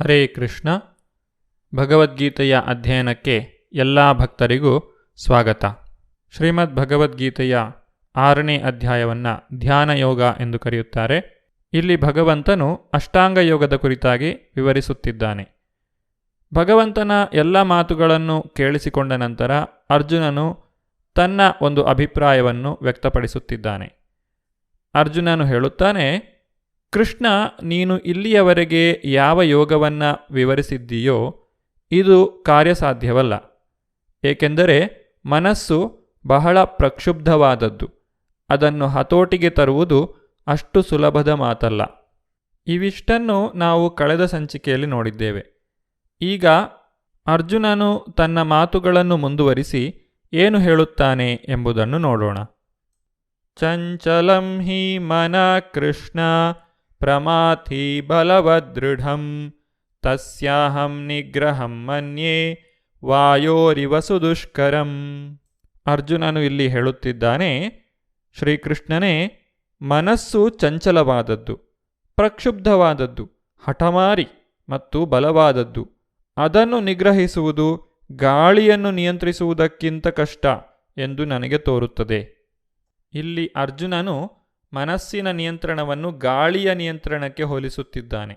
ಹರೇ ಕೃಷ್ಣ. ಭಗವದ್ಗೀತೆಯ ಅಧ್ಯಯನಕ್ಕೆ ಎಲ್ಲ ಭಕ್ತರಿಗೂ ಸ್ವಾಗತ. ಶ್ರೀಮದ್ ಭಗವದ್ಗೀತೆಯ 6ನೇ ಅಧ್ಯಾಯವನ್ನು ಧ್ಯಾನ ಯೋಗ ಎಂದು ಕರೆಯುತ್ತಾರೆ. ಇಲ್ಲಿ ಭಗವಂತನು ಅಷ್ಟಾಂಗ ಯೋಗದ ಕುರಿತಾಗಿ ವಿವರಿಸುತ್ತಿದ್ದಾನೆ. ಭಗವಂತನ ಎಲ್ಲ ಮಾತುಗಳನ್ನು ಕೇಳಿಸಿಕೊಂಡ ನಂತರ ಅರ್ಜುನನು ತನ್ನ ಒಂದು ಅಭಿಪ್ರಾಯವನ್ನು ವ್ಯಕ್ತಪಡಿಸುತ್ತಿದ್ದಾನೆ. ಅರ್ಜುನನು ಹೇಳುತ್ತಾನೆ, ಕೃಷ್ಣ, ನೀನು ಇಲ್ಲಿಯವರೆಗೆ ಯಾವ ಯೋಗವನ್ನು ವಿವರಿಸಿದ್ದೀಯೋ ಇದು ಕಾರ್ಯಸಾಧ್ಯವಲ್ಲ. ಏಕೆಂದರೆ ಮನಸ್ಸು ಬಹಳ ಪ್ರಕ್ಷುಬ್ಧವಾದದ್ದು. ಅದನ್ನು ಹತೋಟಿಗೆ ತರುವುದು ಅಷ್ಟು ಸುಲಭದ ಮಾತಲ್ಲ. ಇವಿಷ್ಟನ್ನು ನಾವು ಕಳೆದ ಸಂಚಿಕೆಯಲ್ಲಿ ನೋಡಿದ್ದೇವೆ. ಈಗ ಅರ್ಜುನನು ತನ್ನ ಮಾತುಗಳನ್ನು ಮುಂದುವರಿಸಿ ಏನು ಹೇಳುತ್ತಾನೆ ಎಂಬುದನ್ನು ನೋಡೋಣ. ಚಂಚಲಂ ಹಿ ಮನ ಕೃಷ್ಣ ಪ್ರಮಾಥಿ ಬಲವದೃಢಂ ತಸ್ಯಾಹಂ ನಿಗ್ರಹಂ ಮನ್ಯೇ ವಾಯೋರಿವ ಸುದುಷ್ಕರಂ. ಅರ್ಜುನನು ಇಲ್ಲಿ ಹೇಳುತ್ತಿದ್ದಾನೆ, ಶ್ರೀಕೃಷ್ಣನೇ, ಮನಸ್ಸು ಚಂಚಲವಾದದ್ದು, ಪ್ರಕ್ಷುಬ್ಧವಾದದ್ದು, ಹಠಮಾರಿ ಮತ್ತು ಬಲವಾದದ್ದು. ಅದನ್ನು ನಿಗ್ರಹಿಸುವುದು ಗಾಳಿಯನ್ನು ನಿಯಂತ್ರಿಸುವುದಕ್ಕಿಂತ ಕಷ್ಟ ಎಂದು ನನಗೆ ತೋರುತ್ತದೆ. ಇಲ್ಲಿ ಅರ್ಜುನನು ಮನಸ್ಸಿನ ನಿಯಂತ್ರಣವನ್ನು ಗಾಳಿಯ ನಿಯಂತ್ರಣಕ್ಕೆ ಹೋಲಿಸುತ್ತಿದ್ದಾನೆ.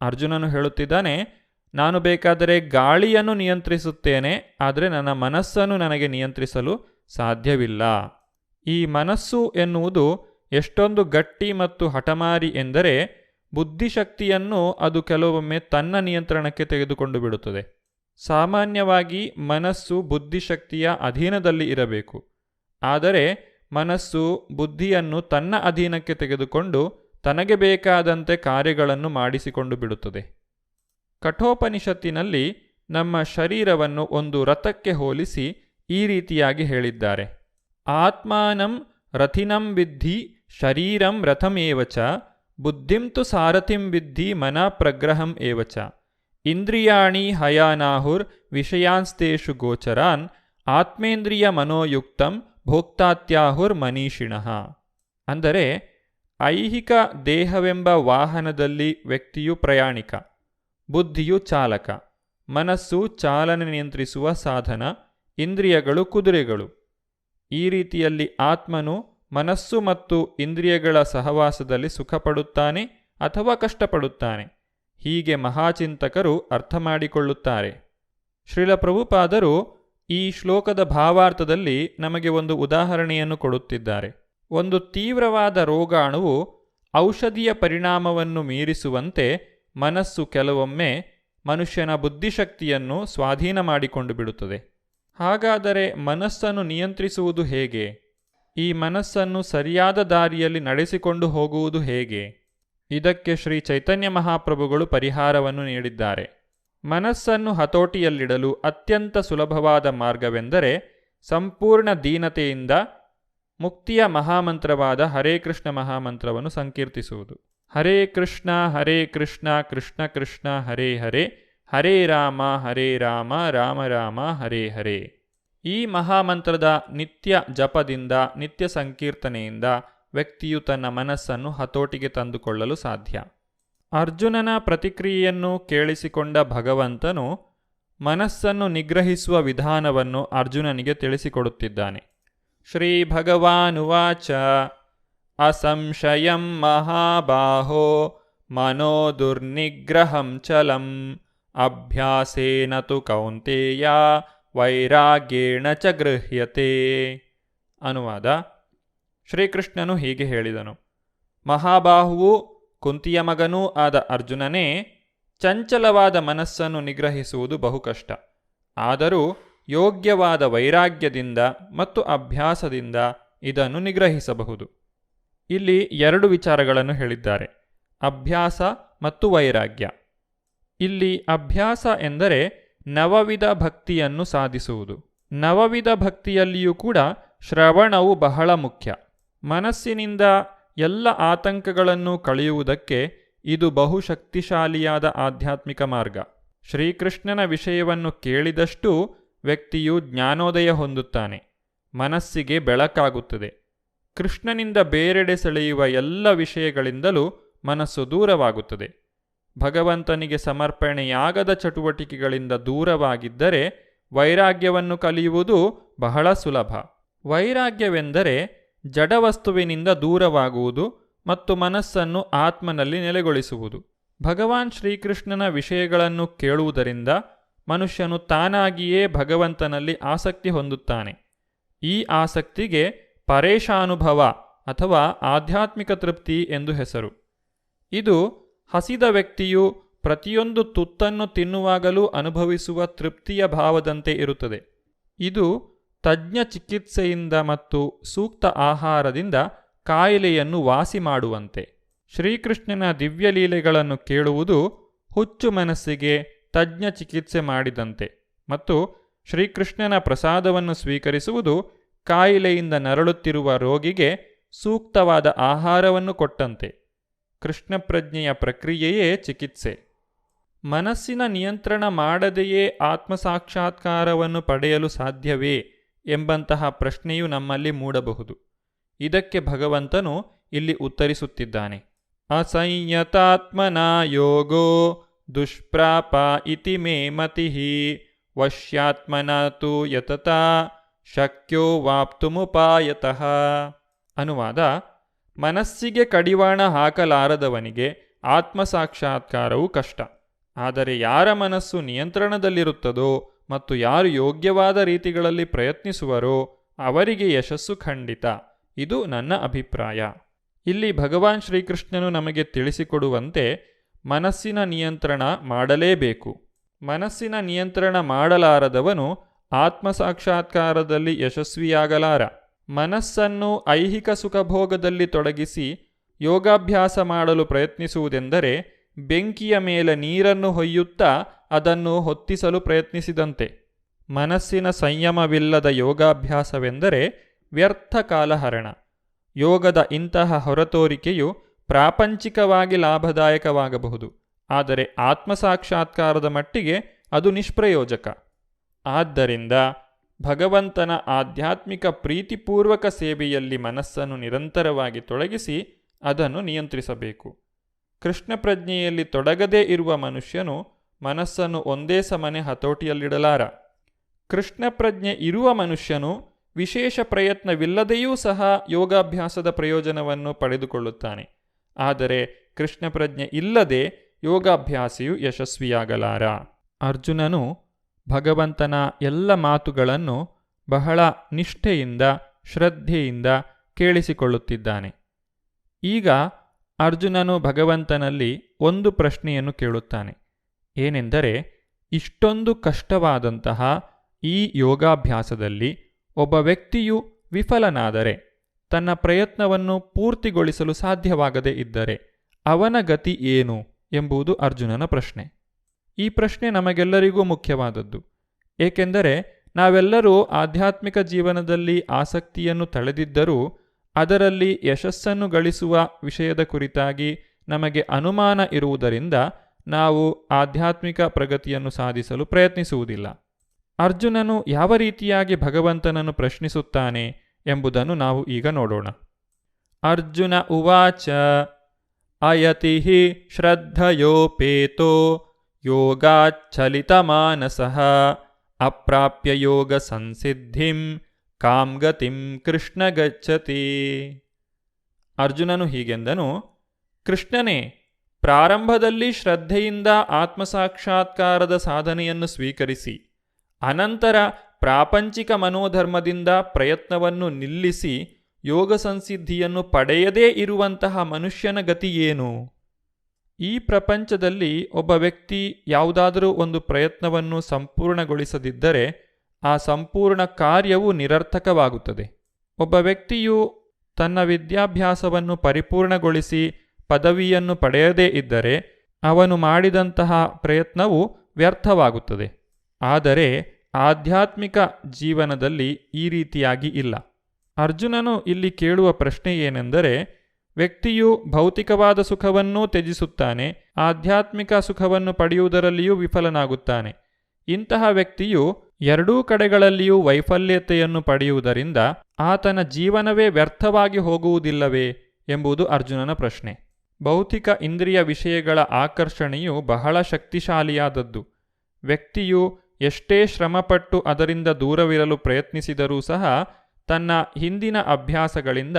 ಅರ್ಜುನನು ಹೇಳುತ್ತಿದ್ದಾನೆ, ನಾನು ಬೇಕಾದರೆ ಗಾಳಿಯನ್ನು ನಿಯಂತ್ರಿಸುತ್ತೇನೆ, ಆದರೆ ನನ್ನ ಮನಸ್ಸನ್ನು ನನಗೆ ನಿಯಂತ್ರಿಸಲು ಸಾಧ್ಯವಿಲ್ಲ. ಈ ಮನಸ್ಸು ಎನ್ನುವುದು ಎಷ್ಟೊಂದು ಗಟ್ಟಿ ಮತ್ತು ಹಠಮಾರಿ ಎಂದರೆ ಬುದ್ಧಿಶಕ್ತಿಯನ್ನು ಅದು ಕೆಲವೊಮ್ಮೆ ತನ್ನ ನಿಯಂತ್ರಣಕ್ಕೆ ತೆಗೆದುಕೊಂಡು ಬಿಡುತ್ತದೆ. ಸಾಮಾನ್ಯವಾಗಿ ಮನಸ್ಸು ಬುದ್ಧಿಶಕ್ತಿಯ ಅಧೀನದಲ್ಲಿ ಇರಬೇಕು. ಆದರೆ ಮನಸ್ಸು ಬುದ್ಧಿಯನ್ನು ತನ್ನ ಅಧೀನಕ್ಕೆ ತೆಗೆದುಕೊಂಡು ತನಗೆ ಬೇಕಾದಂತೆ ಕಾರ್ಯಗಳನ್ನು ಮಾಡಿಸಿಕೊಂಡು ಬಿಡುತ್ತದೆ. ಕಠೋಪನಿಷತ್ತಿನಲ್ಲಿ ನಮ್ಮ ಶರೀರವನ್ನು ಒಂದು ರಥಕ್ಕೆ ಹೋಲಿಸಿ ಈ ರೀತಿಯಾಗಿ ಹೇಳಿದ್ದಾರೆ. ಆತ್ಮಾನಂ ರಥಿನಂ ವಿದ್ಧಿ ಶರೀರಂ ರಥಮೇವಚ ಬುದ್ಧಿಂತು ಸಾರಥಿಂ ವಿದ್ಧಿ ಮನ ಪ್ರಗ್ರಹಂ ಏವಚ ಇಂದ್ರಿಯಾಣಿ ಹಯಾನಾಹುರ್ ವಿಷಯಾಂಸ್ತೇಷು ಗೋಚರಾನ್ ಆತ್ಮೇಂದ್ರಿಯ ಮನೋಯುಕ್ತಂ ಭೋಕ್ತಾತ್ಯಾಹುರ್ ಮನೀಷಿಣಃ. ಅಂದರೆ ಐಹಿಕ ದೇಹವೆಂಬ ವಾಹನದಲ್ಲಿ ವ್ಯಕ್ತಿಯು ಪ್ರಯಾಣಿಕ, ಬುದ್ಧಿಯು ಚಾಲಕ, ಮನಸ್ಸು ಚಾಲನೆ ನಿಯಂತ್ರಿಸುವ ಸಾಧನ, ಇಂದ್ರಿಯಗಳು ಕುದುರೆಗಳು. ಈ ರೀತಿಯಲ್ಲಿ ಆತ್ಮನು ಮನಸ್ಸು ಮತ್ತು ಇಂದ್ರಿಯಗಳ ಸಹವಾಸದಲ್ಲಿ ಸುಖಪಡುತ್ತಾನೆ ಅಥವಾ ಕಷ್ಟಪಡುತ್ತಾನೆ. ಹೀಗೆ ಮಹಾಚಿಂತಕರು ಅರ್ಥ ಮಾಡಿಕೊಳ್ಳುತ್ತಾರೆ. ಶ್ರೀಲ ಪ್ರಭುಪಾದರು ಈ ಶ್ಲೋಕದ ಭಾವಾರ್ಥದಲ್ಲಿ ನಮಗೆ ಒಂದು ಉದಾಹರಣೆಯನ್ನು ಕೊಡುತ್ತಿದ್ದಾರೆ. ಒಂದು ತೀವ್ರವಾದ ರೋಗಾಣುವು ಔಷಧಿಯ ಪರಿಣಾಮವನ್ನು ಮೀರಿಸುವಂತೆ ಮನಸ್ಸು ಕೆಲವೊಮ್ಮೆ ಮನುಷ್ಯನ ಬುದ್ಧಿಶಕ್ತಿಯನ್ನು ಸ್ವಾಧೀನ ಮಾಡಿಕೊಂಡು ಬಿಡುತ್ತದೆ. ಹಾಗಾದರೆ ಮನಸ್ಸನ್ನು ನಿಯಂತ್ರಿಸುವುದು ಹೇಗೆ? ಈ ಮನಸ್ಸನ್ನು ಸರಿಯಾದ ದಾರಿಯಲ್ಲಿ ನಡೆಸಿಕೊಂಡು ಹೋಗುವುದು ಹೇಗೆ? ಇದಕ್ಕೆ ಶ್ರೀ ಚೈತನ್ಯ ಮಹಾಪ್ರಭುಗಳು ಪರಿಹಾರವನ್ನು ನೀಡಿದ್ದಾರೆ. ಮನಸ್ಸನ್ನು ಹತೋಟಿಯಲ್ಲಿಡಲು ಅತ್ಯಂತ ಸುಲಭವಾದ ಮಾರ್ಗವೆಂದರೆ ಸಂಪೂರ್ಣ ದೀನತೆಯಿಂದ ಮುಕ್ತಿಯ ಮಹಾಮಂತ್ರವಾದ ಹರೇ ಕೃಷ್ಣ ಮಹಾಮಂತ್ರವನ್ನು ಸಂಕೀರ್ತಿಸುವುದು. ಹರೇ ಕೃಷ್ಣ ಕೃಷ್ಣ ಕೃಷ್ಣ ಹರೇ ಹರೇ, ಹರೇ ರಾಮ ರಾಮ ರಾಮ ಹರೇ ಹರೇ. ಈ ಮಹಾಮಂತ್ರದ ನಿತ್ಯ ಜಪದಿಂದ, ನಿತ್ಯ ಸಂಕೀರ್ತನೆಯಿಂದ ವ್ಯಕ್ತಿಯು ತನ್ನ ಮನಸ್ಸನ್ನು ಹತೋಟಿಗೆ ತಂದುಕೊಳ್ಳಲು ಸಾಧ್ಯ. ಅರ್ಜುನನ ಪ್ರತಿಕ್ರಿಯೆಯನ್ನು ಕೇಳಿಸಿಕೊಂಡ ಭಗವಂತನು ಮನಸ್ಸನ್ನು ನಿಗ್ರಹಿಸುವ ವಿಧಾನವನ್ನು ಅರ್ಜುನನಿಗೆ ತಿಳಿಸಿಕೊಡುತ್ತಿದ್ದಾನೆ. ಶ್ರೀ ಭಗವಾನುವಾಚ ಅಸಂಶಯಂ ಮಹಾಬಾಹೋ ಮನೋ ದುರ್ನಿಗ್ರಹಂ ಚಲಂ ಅಭ್ಯಾಸೇನ ತು ಕೌಂತೇಯ ವೈರಾಗ್ಯೇಣ ಚ ಗೃಹ್ಯತೆ. ಅನುವಾದ: ಶ್ರೀಕೃಷ್ಣನು ಹೀಗೆ ಹೇಳಿದನು, ಮಹಾಬಾಹುವು ಕುಂತಿಯ ಮಗನೂ ಆದ ಅರ್ಜುನನೇ, ಚಂಚಲವಾದ ಮನಸ್ಸನ್ನು ನಿಗ್ರಹಿಸುವುದು ಬಹುಕಷ್ಟ. ಆದರೂ ಯೋಗ್ಯವಾದ ವೈರಾಗ್ಯದಿಂದ ಮತ್ತು ಅಭ್ಯಾಸದಿಂದ ಇದನ್ನು ನಿಗ್ರಹಿಸಬಹುದು. ಇಲ್ಲಿ 2 ವಿಚಾರಗಳನ್ನು ಹೇಳಿದ್ದಾರೆ, ಅಭ್ಯಾಸ ಮತ್ತು ವೈರಾಗ್ಯ. ಇಲ್ಲಿ ಅಭ್ಯಾಸ ಎಂದರೆ ನವವಿಧ ಭಕ್ತಿಯನ್ನು ಸಾಧಿಸುವುದು. ನವವಿಧ ಭಕ್ತಿಯಲ್ಲಿಯೂ ಕೂಡ ಶ್ರವಣವು ಬಹಳ ಮುಖ್ಯ. ಮನಸ್ಸಿನಿಂದ ಎಲ್ಲ ಆತಂಕಗಳನ್ನು ಕಳೆಯುವುದಕ್ಕೆ ಇದು ಬಹುಶಕ್ತಿಶಾಲಿಯಾದ ಆಧ್ಯಾತ್ಮಿಕ ಮಾರ್ಗ. ಶ್ರೀಕೃಷ್ಣನ ವಿಷಯವನ್ನು ಕೇಳಿದಷ್ಟೂ ವ್ಯಕ್ತಿಯು ಜ್ಞಾನೋದಯ ಹೊಂದುತ್ತಾನೆ, ಮನಸ್ಸಿಗೆ ಬೆಳಕಾಗುತ್ತದೆ. ಕೃಷ್ಣನಿಂದ ಬೇರೆಡೆ ಸೆಳೆಯುವ ಎಲ್ಲ ವಿಷಯಗಳಿಂದಲೂ ಮನಸ್ಸು ದೂರವಾಗುತ್ತದೆ. ಭಗವಂತನಿಗೆ ಸಮರ್ಪಣೆಯಾಗದ ಚಟುವಟಿಕೆಗಳಿಂದ ದೂರವಾಗಿದ್ದರೆ ವೈರಾಗ್ಯವನ್ನು ಕಲಿಯುವುದು ಬಹಳ ಸುಲಭ. ವೈರಾಗ್ಯವೆಂದರೆ ಜಡವಸ್ತುವಿನಿಂದ ದೂರವಾಗುವುದು ಮತ್ತು ಮನಸ್ಸನ್ನು ಆತ್ಮನಲ್ಲಿ ನೆಲೆಗೊಳಿಸುವುದು. ಭಗವಾನ್ ಶ್ರೀಕೃಷ್ಣನ ವಿಷಯಗಳನ್ನು ಕೇಳುವುದರಿಂದ ಮನುಷ್ಯನು ತಾನಾಗಿಯೇ ಭಗವಂತನಲ್ಲಿ ಆಸಕ್ತಿ ಹೊಂದುತ್ತಾನೆ. ಈ ಆಸಕ್ತಿಗೆ ಪರೇಶಾನುಭವ ಅಥವಾ ಆಧ್ಯಾತ್ಮಿಕ ತೃಪ್ತಿ ಎಂದು ಹೆಸರು. ಇದು ಹಸಿದ ವ್ಯಕ್ತಿಯು ಪ್ರತಿಯೊಂದು ತುತ್ತನ್ನು ತಿನ್ನುವಾಗಲೂ ಅನುಭವಿಸುವ ತೃಪ್ತಿಯ ಭಾವದಂತೆ ಇರುತ್ತದೆ. ಇದು ತಜ್ಞ ಚಿಕಿತ್ಸೆಯಿಂದ ಮತ್ತು ಸೂಕ್ತ ಆಹಾರದಿಂದ ಕಾಯಿಲೆಯನ್ನು ವಾಸಿ ಮಾಡುವಂತೆ. ಶ್ರೀಕೃಷ್ಣನ ದಿವ್ಯಲೀಲೆಗಳನ್ನು ಕೇಳುವುದು ಹುಚ್ಚು ಮನಸ್ಸಿಗೆ ತಜ್ಞ ಚಿಕಿತ್ಸೆ ಮಾಡಿದಂತೆ ಮತ್ತು ಶ್ರೀಕೃಷ್ಣನ ಪ್ರಸಾದವನ್ನು ಸ್ವೀಕರಿಸುವುದು ಕಾಯಿಲೆಯಿಂದ ನರಳುತ್ತಿರುವ ರೋಗಿಗೆ ಸೂಕ್ತವಾದ ಆಹಾರವನ್ನು ಕೊಟ್ಟಂತೆ. ಕೃಷ್ಣ ಪ್ರಜ್ಞೆಯ ಪ್ರಕ್ರಿಯೆಯೇ ಚಿಕಿತ್ಸೆ. ಮನಸ್ಸಿನ ನಿಯಂತ್ರಣ ಮಾಡದೆಯೇ ಆತ್ಮಸಾಕ್ಷಾತ್ಕಾರವನ್ನು ಪಡೆಯಲು ಸಾಧ್ಯವೇ ಎಂಬಂತಹ ಪ್ರಶ್ನೆಯು ನಮ್ಮಲ್ಲಿ ಮೂಡಬಹುದು. ಇದಕ್ಕೆ ಭಗವಂತನು ಇಲ್ಲಿ ಉತ್ತರಿಸುತ್ತಿದ್ದಾನೆ. ಅಸಂಯತಾತ್ಮನಾ ಯೋಗೋ ದುಷ್ಪ್ರಾಪ ಇತಿ ಮೇ ಮತಿಃ ವಶ್ಯಾತ್ಮನಾ ತು ಯತತಾ ಶಕ್ಯೋ ವಾಪ್ತುಮುಪಾಯತಃ. ಅನುವಾದ: ಮನಸ್ಸಿಗೆ ಕಡಿವಾಣ ಹಾಕಲಾರದವನಿಗೆ ಆತ್ಮಸಾಕ್ಷಾತ್ಕಾರವು ಕಷ್ಟ. ಆದರೆ ಯಾರ ಮನಸ್ಸು ನಿಯಂತ್ರಣದಲ್ಲಿರುತ್ತದೋ ಮತ್ತು ಯಾರು ಯೋಗ್ಯವಾದ ರೀತಿಗಳಲ್ಲಿ ಪ್ರಯತ್ನಿಸುವರೋ ಅವರಿಗೆ ಯಶಸ್ಸು ಖಂಡಿತ. ಇದು ನನ್ನ ಅಭಿಪ್ರಾಯ. ಇಲ್ಲಿ ಭಗವಾನ್ ಶ್ರೀಕೃಷ್ಣನು ನಮಗೆ ತಿಳಿಸಿಕೊಡುವಂತೆ ಮನಸ್ಸಿನ ನಿಯಂತ್ರಣ ಮಾಡಲೇಬೇಕು. ಮನಸ್ಸಿನ ನಿಯಂತ್ರಣ ಮಾಡಲಾರದವನು ಆತ್ಮಸಾಕ್ಷಾತ್ಕಾರದಲ್ಲಿ ಯಶಸ್ವಿಯಾಗಲಾರ. ಮನಸ್ಸನ್ನು ಐಹಿಕ ಸುಖಭೋಗದಲ್ಲಿ ತೊಡಗಿಸಿ ಯೋಗಾಭ್ಯಾಸ ಮಾಡಲು ಪ್ರಯತ್ನಿಸುವುದೆಂದರೆ ಬೆಂಕಿಯ ಮೇಲೆ ನೀರನ್ನು ಹೊಯ್ಯುತ್ತಾ ಅದನ್ನು ಹೊತ್ತಿಸಲು ಪ್ರಯತ್ನಿಸಿದಂತೆ. ಮನಸ್ಸಿನ ಸಂಯಮವಿಲ್ಲದ ಯೋಗಾಭ್ಯಾಸವೆಂದರೆ ವ್ಯರ್ಥ ಕಾಲಹರಣ. ಯೋಗದ ಇಂತಹ ಹೊರತೋರಿಕೆಯು ಪ್ರಾಪಂಚಿಕವಾಗಿ ಲಾಭದಾಯಕವಾಗಬಹುದು, ಆದರೆ ಆತ್ಮಸಾಕ್ಷಾತ್ಕಾರದ ಮಟ್ಟಿಗೆ ಅದು ನಿಷ್ಪ್ರಯೋಜಕ. ಆದ್ದರಿಂದ ಭಗವಂತನ ಆಧ್ಯಾತ್ಮಿಕ ಪ್ರೀತಿಪೂರ್ವಕ ಸೇವೆಯಲ್ಲಿ ಮನಸ್ಸನ್ನು ನಿರಂತರವಾಗಿ ತೊಡಗಿಸಿ ಅದನ್ನು ನಿಯಂತ್ರಿಸಬೇಕು. ಕೃಷ್ಣ ಪ್ರಜ್ಞೆಯಲ್ಲಿ ತೊಡಗದೇ ಇರುವ ಮನುಷ್ಯನು ಮನಸ್ಸನ್ನು ಒಂದೇ ಸಮನೆ ಹತೋಟಿಯಲ್ಲಿಡಲಾರ. ಕೃಷ್ಣ ಪ್ರಜ್ಞೆ ಇರುವ ಮನುಷ್ಯನು ವಿಶೇಷ ಪ್ರಯತ್ನವಿಲ್ಲದೆಯೂ ಸಹ ಯೋಗಾಭ್ಯಾಸದ ಪ್ರಯೋಜನವನ್ನು ಪಡೆದುಕೊಳ್ಳುತ್ತಾನೆ. ಆದರೆ ಕೃಷ್ಣ ಪ್ರಜ್ಞೆ ಇಲ್ಲದೆ ಯೋಗಾಭ್ಯಾಸಿಯು ಯಶಸ್ವಿಯಾಗಲಾರ. ಅರ್ಜುನನು ಭಗವಂತನ ಎಲ್ಲ ಮಾತುಗಳನ್ನು ಬಹಳ ನಿಷ್ಠೆಯಿಂದ ಶ್ರದ್ಧೆಯಿಂದ ಕೇಳಿಸಿಕೊಳ್ಳುತ್ತಿದ್ದಾನೆ. ಈಗ ಅರ್ಜುನನು ಭಗವಂತನಲ್ಲಿ ಒಂದು ಪ್ರಶ್ನೆಯನ್ನು ಕೇಳುತ್ತಾನೆ. ಏನೆಂದರೆ, ಇಷ್ಟೊಂದು ಕಷ್ಟವಾದಂತಹ ಈ ಯೋಗಾಭ್ಯಾಸದಲ್ಲಿ ಒಬ್ಬ ವ್ಯಕ್ತಿಯು ವಿಫಲನಾದರೆ, ತನ್ನ ಪ್ರಯತ್ನವನ್ನು ಪೂರ್ತಿಗೊಳಿಸಲು ಸಾಧ್ಯವಾಗದೇ ಇದ್ದರೆ ಅವನ ಗತಿ ಏನು ಎಂಬುದು ಅರ್ಜುನನ ಪ್ರಶ್ನೆ. ಈ ಪ್ರಶ್ನೆ ನಮಗೆಲ್ಲರಿಗೂ ಮುಖ್ಯವಾದದ್ದು. ಏಕೆಂದರೆ ನಾವೆಲ್ಲರೂ ಆಧ್ಯಾತ್ಮಿಕ ಜೀವನದಲ್ಲಿ ಆಸಕ್ತಿಯನ್ನು ತಳೆದಿದ್ದರೂ ಅದರಲ್ಲಿ ಯಶಸ್ಸನ್ನು ಗಳಿಸುವ ವಿಷಯದ ಕುರಿತಾಗಿ ನಮಗೆ ಅನುಮಾನ ಇರುವುದರಿಂದ ನಾವು ಆಧ್ಯಾತ್ಮಿಕ ಪ್ರಗತಿಯನ್ನು ಸಾಧಿಸಲು ಪ್ರಯತ್ನಿಸುವುದಿಲ್ಲ. ಅರ್ಜುನನು ಯಾವ ರೀತಿಯಾಗಿ ಭಗವಂತನನ್ನು ಪ್ರಶ್ನಿಸುತ್ತಾನೆ ಎಂಬುದನ್ನು ನಾವು ಈಗ ನೋಡೋಣ. ಅರ್ಜುನ ಉವಾಚ ಅಯತಿ ಶ್ರದ್ಧಯೋಪೇತೋ ಯೋಗಾಚ್ಛಲಿತಮಾನಸಃ ಅಪ್ರಾಪ್ಯ ಯೋಗ ಸಂಸಿದ್ಧಿಂ ಕಾಂ ಗತಿಂ ಕೃಷ್ಣ ಗಚ್ಚತಿ. ಅರ್ಜುನನು ಹೀಗೆಂದನು: ಕೃಷ್ಣನೇ, ಪ್ರಾರಂಭದಲ್ಲಿ ಶ್ರದ್ಧೆಯಿಂದ ಆತ್ಮಸಾಕ್ಷಾತ್ಕಾರದ ಸಾಧನೆಯನ್ನು ಸ್ವೀಕರಿಸಿ, ಅನಂತರ ಪ್ರಾಪಂಚಿಕ ಮನೋಧರ್ಮದಿಂದ ಪ್ರಯತ್ನವನ್ನು ನಿಲ್ಲಿಸಿ ಯೋಗ ಸಂಸಿದ್ಧಿಯನ್ನು ಪಡೆಯದೇ ಇರುವಂತಹ ಮನುಷ್ಯನ ಗತಿಯೇನು? ಈ ಪ್ರಪಂಚದಲ್ಲಿ ಒಬ್ಬ ವ್ಯಕ್ತಿ ಯಾವುದಾದರೂ ಒಂದು ಪ್ರಯತ್ನವನ್ನು ಸಂಪೂರ್ಣಗೊಳಿಸದಿದ್ದರೆ ಆ ಸಂಪೂರ್ಣ ಕಾರ್ಯವು ನಿರರ್ಥಕವಾಗುತ್ತದೆ. ಒಬ್ಬ ವ್ಯಕ್ತಿಯು ತನ್ನ ವಿದ್ಯಾಭ್ಯಾಸವನ್ನು ಪರಿಪೂರ್ಣಗೊಳಿಸಿ ಪದವಿಯನ್ನು ಪಡೆಯದೇ ಇದ್ದರೆ ಅವನು ಮಾಡಿದಂತಹ ಪ್ರಯತ್ನವು ವ್ಯರ್ಥವಾಗುತ್ತದೆ. ಆದರೆ ಆಧ್ಯಾತ್ಮಿಕ ಜೀವನದಲ್ಲಿ ಈ ರೀತಿಯಾಗಿ ಇಲ್ಲ. ಅರ್ಜುನನು ಇಲ್ಲಿ ಕೇಳುವ ಪ್ರಶ್ನೆ ಏನೆಂದರೆ, ವ್ಯಕ್ತಿಯು ಭೌತಿಕವಾದ ಸುಖವನ್ನೂ ತ್ಯಜಿಸುತ್ತಾನೆ, ಆಧ್ಯಾತ್ಮಿಕ ಸುಖವನ್ನು ಪಡೆಯುವುದರಲ್ಲಿಯೂ ವಿಫಲನಾಗುತ್ತಾನೆ. ಇಂತಹ ವ್ಯಕ್ತಿಯು ಎರಡೂ ಕಡೆಗಳಲ್ಲಿಯೂ ವೈಫಲ್ಯತೆಯನ್ನು ಪಡೆಯುವುದರಿಂದ ಆತನ ಜೀವನವೇ ವ್ಯರ್ಥವಾಗಿ ಹೋಗುವುದಿಲ್ಲವೇ ಎಂಬುದು ಅರ್ಜುನನ ಪ್ರಶ್ನೆ. ಭೌತಿಕ ಇಂದ್ರಿಯ ವಿಷಯಗಳ ಆಕರ್ಷಣೆಯು ಬಹಳ ಶಕ್ತಿಶಾಲಿಯಾದದ್ದು. ವ್ಯಕ್ತಿಯು ಎಷ್ಟೇ ಶ್ರಮಪಟ್ಟು ಅದರಿಂದ ದೂರವಿರಲು ಪ್ರಯತ್ನಿಸಿದರೂ ಸಹ ತನ್ನ ಹಿಂದಿನ ಅಭ್ಯಾಸಗಳಿಂದ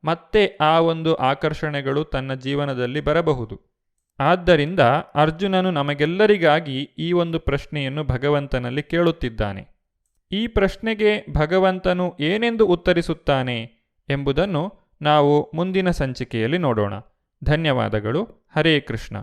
ಮತ್ತೆ ಆ ಒಂದು ಆಕರ್ಷಣೆಗಳು ತನ್ನ ಜೀವನದಲ್ಲಿ ಬರಬಹುದು. ಆದ್ದರಿಂದ ಅರ್ಜುನನು ನಮಗೆಲ್ಲರಿಗಾಗಿ ಈ ಒಂದು ಪ್ರಶ್ನೆಯನ್ನು ಭಗವಂತನಲ್ಲಿ ಕೇಳುತ್ತಿದ್ದಾನೆ. ಈ ಪ್ರಶ್ನೆಗೆ ಭಗವಂತನು ಏನೆಂದು ಉತ್ತರಿಸುತ್ತಾನೆ ಎಂಬುದನ್ನು ನಾವು ಮುಂದಿನ ಸಂಚಿಕೆಯಲ್ಲಿ ನೋಡೋಣ. ಧನ್ಯವಾದಗಳು. ಹರೇ ಕೃಷ್ಣ.